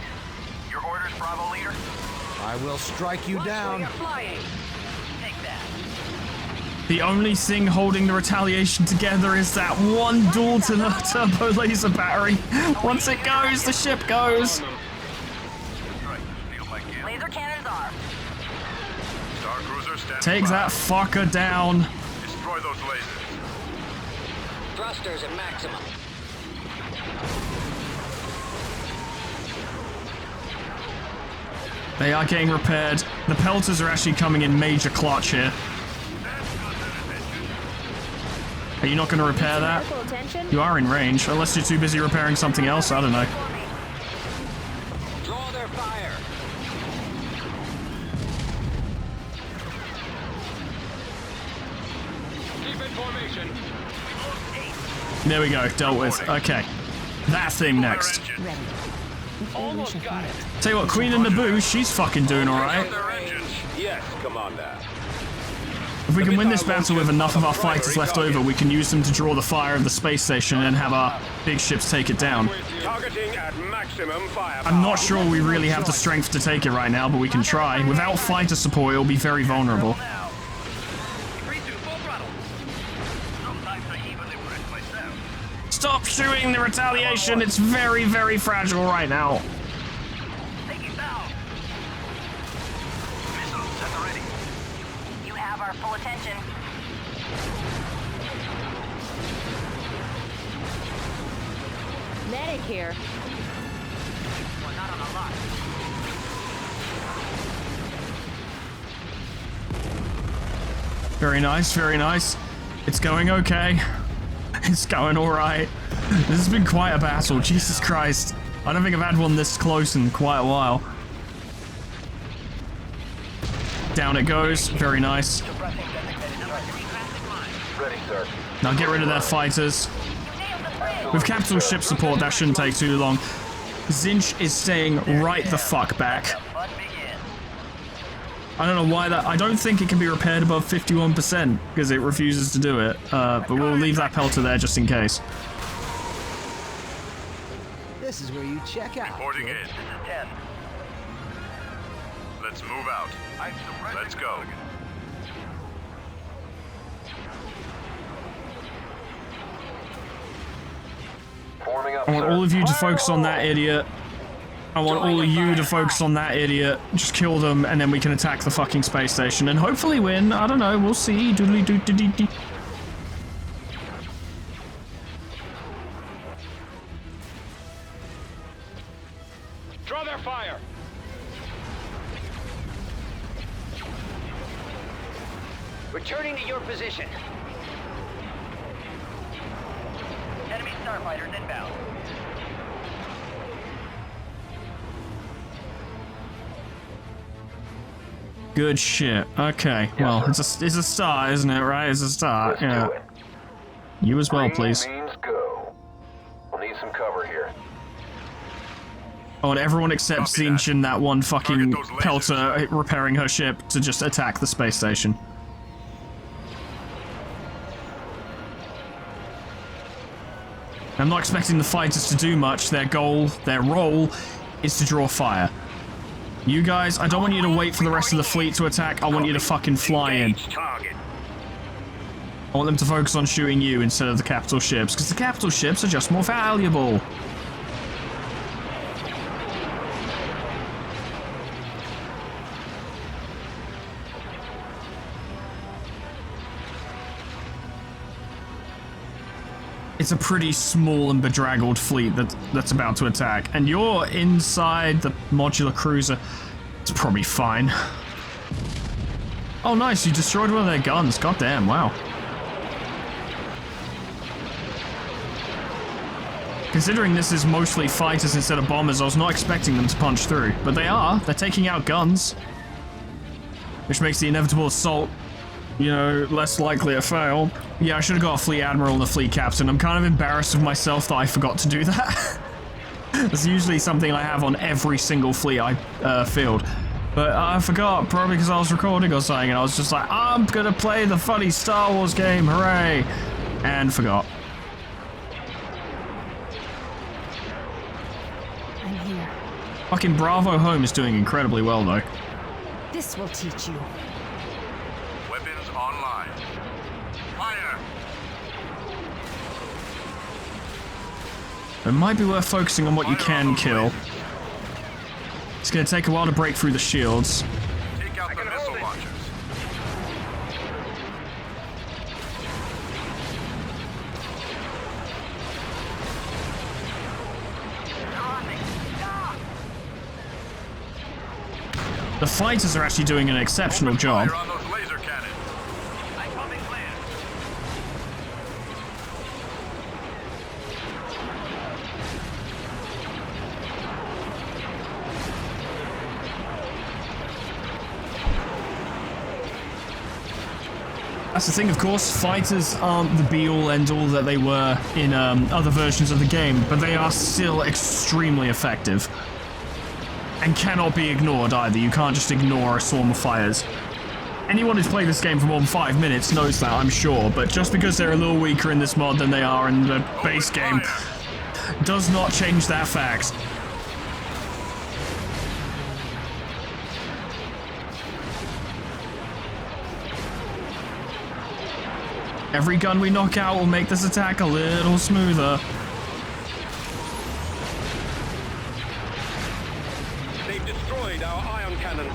Your orders, Bravo leader. I will strike you down. The only thing holding the retaliation together is that one duel to the turbo laser battery. Once it goes, the ship goes. Laser cannons armed. Star cruiser standing Take by. that fucker down. Destroy those lasers. Thrusters at maximum. They are getting repaired. The pelters are actually coming in major clutch here. Are you not going to repair that? Medical attention. You are in range, unless you're too busy repairing something else. I don't know. Draw their fire. Keep in formation. There we go. Dealt with. Okay. That thing next. Ready. Almost got it. Tell you what, Queen and Naboo, she's fucking doing alright. Their engines. Yes, Commander. If we can win this battle with enough of our fighters left over, we can use them to draw the fire of the space station and have our big ships take it down. Targeting at maximum firepower. I'm not sure we really have the strength to take it right now, but we can try. Without fighter support, it'll be very vulnerable. Stop shooting the retaliation! It's very, very fragile right now. You have our full attention. Medic here. We're not on a lot. Very nice, very nice. It's going okay. It's going alright. This has been quite a battle, Jesus Christ. I don't think I've had one this close in quite a while. Down it goes, very nice. Ready, sir. Now get rid of their fighters. With capital ship support, that shouldn't take too long. Zinch is staying right the fuck back. I don't know why that... I don't think it can be repaired above 51% because it refuses to do it. But we'll leave that pelter there just in case. This is where you check out. Reporting in. 10. Let's move out. Let's go. Forming up, I want all of you to focus on that idiot. I want all of you to focus on that idiot. Just kill them, and then we can attack the fucking space station and hopefully win. I don't know. We'll see. Doodly doo doo doo doo. Draw their fire. Returning to your position. Enemy starfighters inbound. Good shit. Okay. Well, it's a star, isn't it? Right? It's a star. Yeah. You as well, please. Means go. We'll need some cover here. Oh, and everyone except Zinch and that one fucking pelter repairing her ship to just attack the space station. I'm not expecting the fighters to do much. Their goal, their role, is to draw fire. You guys, I don't want you to wait for the rest of the fleet to attack. I want you to fucking fly in. I want them to focus on shooting you instead of the capital ships, because the capital ships are just more valuable. It's a pretty small and bedraggled fleet that's about to attack, and you're inside the modular cruiser. It's probably fine. Oh, nice! You destroyed one of their guns. Goddamn! Wow. Considering this is mostly fighters instead of bombers, I was not expecting them to punch through, but they are. They're taking out guns, which makes the inevitable assault, you know, less likely to fail. Yeah, I should have got a fleet admiral and a fleet captain. I'm kind of embarrassed of myself that I forgot to do that. That's usually something I have on every single fleet I field. But I forgot, probably because I was recording or something, and I was just like, I'm gonna play the funny Star Wars game, hooray! And forgot. I'm here. Fucking Bravo Home is doing incredibly well, though. This will teach you. Weapons online. Fire! It might be worth focusing on what you can kill. It's gonna take a while to break through the shields. Take out the missile launchers. The fighters are actually doing an exceptional job. Fire on those laser cannons. Incoming clear. That's the thing, of course, fighters aren't the be-all, end-all that they were in other versions of the game, but they are still extremely effective. And cannot be ignored either. You can't just ignore a swarm of fighters. Anyone who's played this game for more than 5 minutes knows that, I'm sure, but just because they're a little weaker in this mod than they are in the base game does not change that fact. Every gun we knock out will make this attack a little smoother. They've destroyed our ion cannons.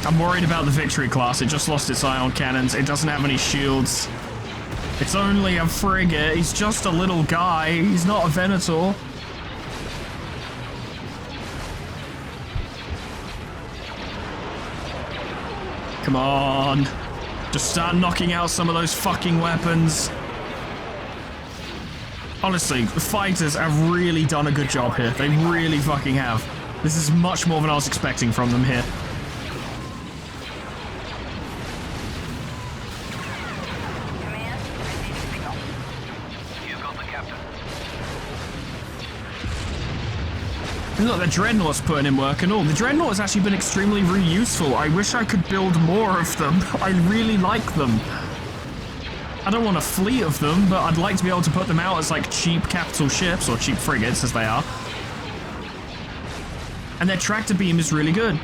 I'm worried about the Victory class. It just lost its ion cannons. It doesn't have any shields. It's only a frigate. He's just a little guy. He's not a Venator. Come on. Just start knocking out some of those fucking weapons. Honestly, the fighters have really done a good job here. They really fucking have. This is much more than I was expecting from them here. Command, receiving signal. You got the captain. And look, the Dreadnought's putting in work and all. The Dreadnought has actually been extremely really useful. I wish I could build more of them. I really like them. I don't want a fleet of them, but I'd like to be able to put them out as like cheap capital ships, or cheap frigates as they are. And their tractor beam is really good.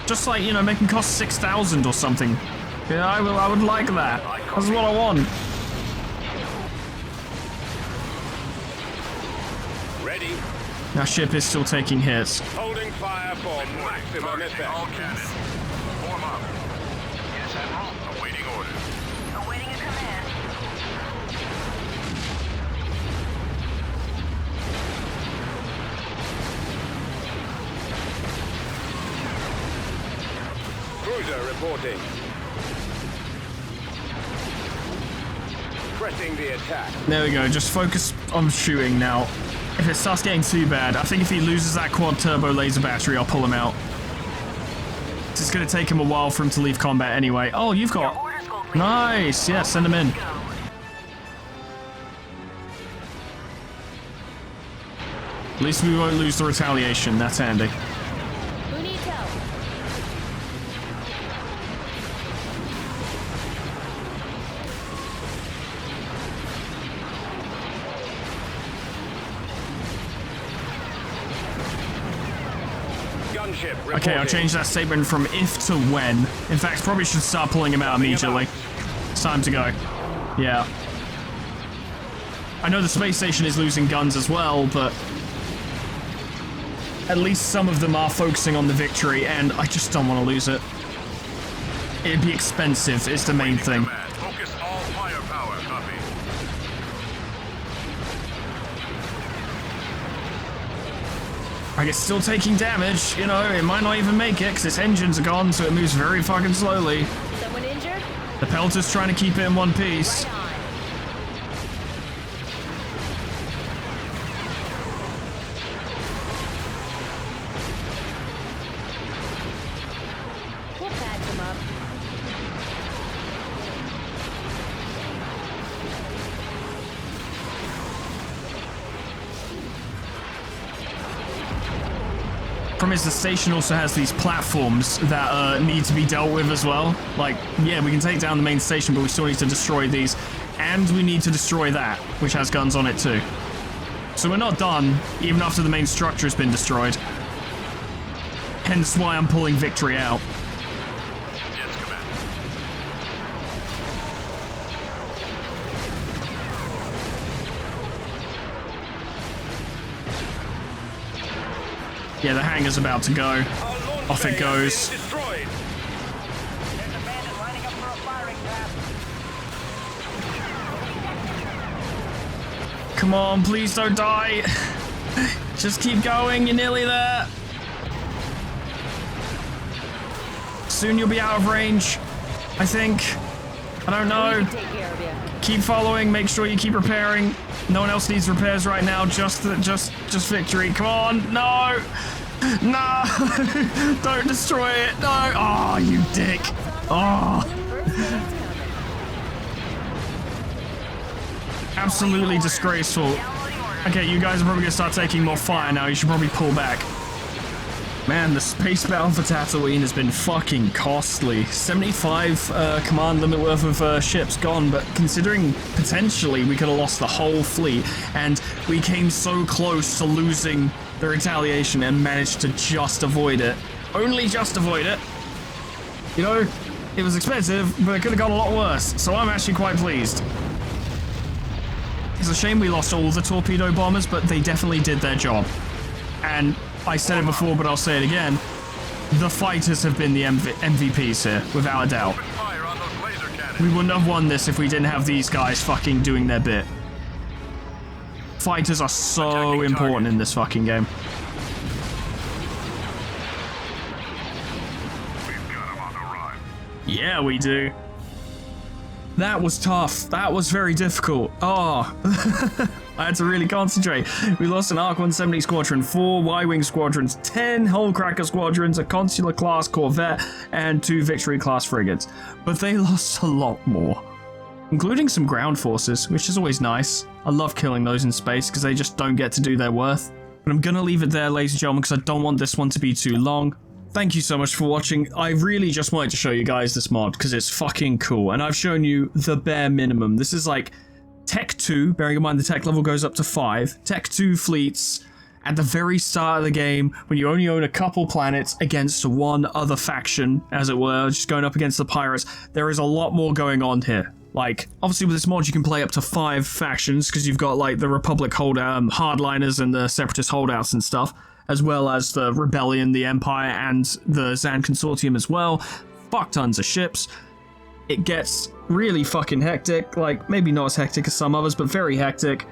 Just like, you know, make them cost 6,000 or something. Yeah, I would like that. That's what I want. Ready. Our ship is still taking hits. Holding fire for maximum Targeting all effect. cannons. Form up. Yes, Admiral. Awaiting orders. Awaiting a command. Cruiser reporting. Pressing the attack. There we go, just focus on shooting now. If it starts getting too bad, I think if he loses that quad turbo laser battery, I'll pull him out. It's gonna take him a while for him to leave combat anyway. Oh, you've got... Nice, yeah, send him in. At least we won't lose the retaliation. That's handy. Who needs help? Gunship reporting. Okay, I'll change that statement from if to when. In fact, probably should start pulling him out immediately. It's time to go. Yeah. I know the space station is losing guns as well, but at least some of them are focusing on the victory, and I just don't want to lose it. It'd be expensive, is the main thing. Focus all firepower. Copy. I guess still taking damage, you know, it might not even make it because its engines are gone, so it moves very fucking slowly. Someone injured? The Pelter's trying to keep it in one piece. Right on. We'll patch him up. Problem is, the station also has these platforms that need to be dealt with as well. Like, yeah, we can take down the main station, but we still need to destroy these. And we need to destroy that, which has guns on it too. So we're not done, even after the main structure has been destroyed. Hence why I'm pulling victory out. Yes, Commander. Yeah, the hangar's about to go. Off it goes. Destroyed. There's a bandit lining up for a firing path. Come on, please don't die. Just keep going, you're nearly there. Soon you'll be out of range, I think. I don't We know. can take care of you. Keep following, make sure you keep repairing. No one else needs repairs right now, just victory. Come on, no! No! Don't destroy it, no! Oh, you dick! Oh! First aid's coming. Absolutely disgraceful. Okay, you guys are probably gonna start taking more fire now. You should probably pull back. Man, the space battle for Tatooine has been fucking costly. 75 command limit worth of ships gone, but considering potentially we could have lost the whole fleet, and we came so close to losing the retaliation and managed to just avoid it. Only just avoid it. You know, it was expensive, but it could have gone a lot worse, so I'm actually quite pleased. It's a shame we lost all the torpedo bombers, but they definitely did their job. And I said it before, but I'll say it again. The fighters have been the MVPs here, without a doubt. Fire on those laser cannons. We wouldn't have won this if we didn't have these guys fucking doing their bit. Fighters are so important in this fucking game. We've got him on the run. Yeah, we do. That was tough. That was very difficult. Oh. I had to really concentrate. We lost an Arc 170 squadron, 4 Y-Wing squadrons, 10 Hullcracker squadrons, a Consular-class corvette, and 2 Victory-class frigates. But they lost a lot more. Including some ground forces, which is always nice. I love killing those in space because they just don't get to do their worth. But I'm gonna leave it there, ladies and gentlemen, because I don't want this one to be too long. Thank you so much for watching. I really just wanted to show you guys this mod because it's fucking cool. And I've shown you the bare minimum. This is like Tech 2, bearing in mind the tech level goes up to 5. Tech 2 fleets at the very start of the game when you only own a couple planets against one other faction, as it were, just going up against the pirates. There is a lot more going on here. Like, obviously with this mod you can play up to 5 factions because you've got like the Republic hardliners and the Separatist holdouts and stuff, as well as the Rebellion, the Empire, and the Zan Consortium as well. Fuck tons of ships. It gets really fucking hectic, like maybe not as hectic as some others, but very hectic.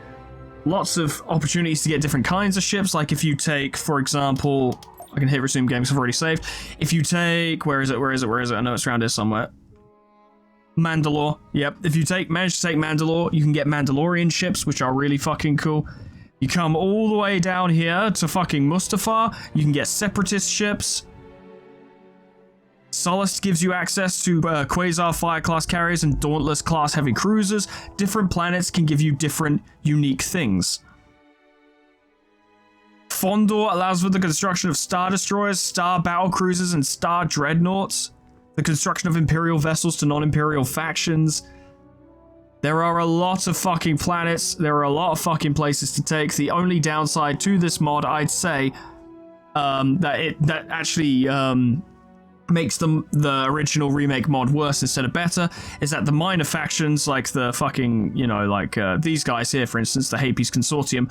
Lots of opportunities to get different kinds of ships, like if you take, for example, I can hit resume game because I've already saved. If you take, where is it? I know it's around here somewhere. Mandalore, yep. If you manage to take Mandalore, you can get Mandalorian ships, which are really fucking cool. You come all the way down here to fucking Mustafar, you can get Separatist ships. Sullust gives you access to Quasar Fire class carriers and Dauntless class heavy cruisers. Different planets can give you different unique things. Fondor allows for the construction of Star Destroyers, Star Battlecruisers, and Star Dreadnoughts. The construction of Imperial vessels to non-Imperial factions. There are a lot of fucking planets. There are a lot of fucking places to take. The only downside to this mod, I'd say, that actually makes the original remake mod worse instead of better, is that the minor factions, like the fucking, you know, like these guys here, for instance, the Hapes Consortium,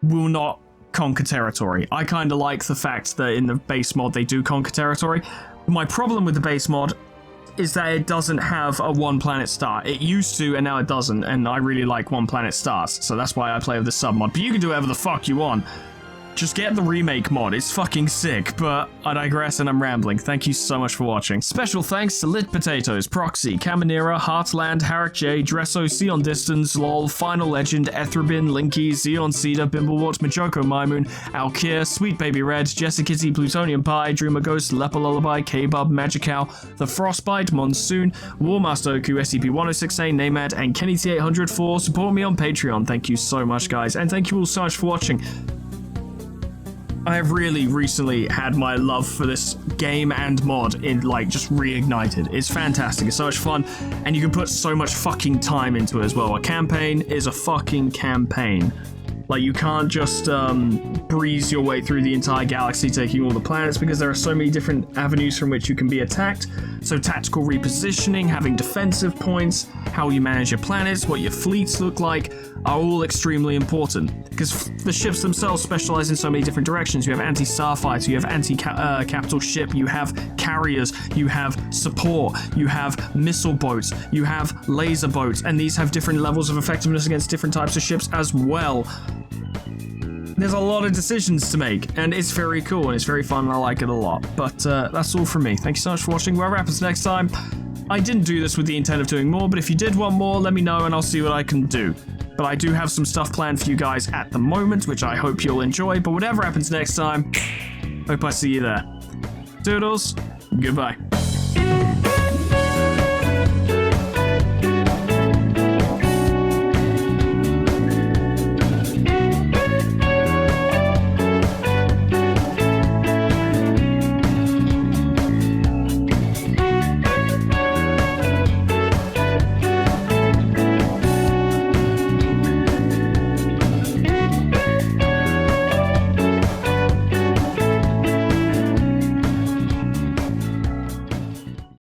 will not conquer territory. I kind of like the fact that in the base mod they do conquer territory. My problem with the base mod is that it doesn't have a one planet start. It used to, and now it doesn't, and I really like one planet starts, so that's why I play with the sub mod. But you can do whatever the fuck you want. Just get the remake mod, it's fucking sick, but I digress and I'm rambling. Thank you so much for watching. Special thanks to Lit Potatoes, Proxy, Caminera, Heartland, Harak J, Dresso, Sion Distance, LOL, Final Legend, Ethrabin, Linky, Xeon Cedar, Bimblewort, Majoko Maimoon, Alkir, Sweet Baby Red, Jessicitty, Plutonium Pie, Dreamer Ghost, Leper Lullaby, K-Bub, Magicow, The Frostbite, Monsoon, Warmaster Oku, SCP-106A, Namad, and Kenny-T800 for supporting me on Patreon. Thank you so much, guys, and thank you all so much for watching. I have really recently had my love for this game and mod just reignited. It's fantastic, it's so much fun, and you can put so much fucking time into it as well. A campaign is a fucking campaign. Like, you can't just breeze your way through the entire galaxy taking all the planets, because there are so many different avenues from which you can be attacked. So tactical repositioning, having defensive points, how you manage your planets, what your fleets look like, are all extremely important. Because the ships themselves specialize in so many different directions. You have anti-starfighter, you have anti-capital ship, you have carriers, you have support, you have missile boats, you have laser boats, and these have different levels of effectiveness against different types of ships as well. There's a lot of decisions to make, and it's very cool, and it's very fun, and I like it a lot. But that's all from me. Thank you so much for watching. Whatever happens next time, I didn't do this with the intent of doing more, but if you did want more, let me know, and I'll see what I can do. But I do have some stuff planned for you guys at the moment, which I hope you'll enjoy. But whatever happens next time, hope I see you there. Doodles, goodbye.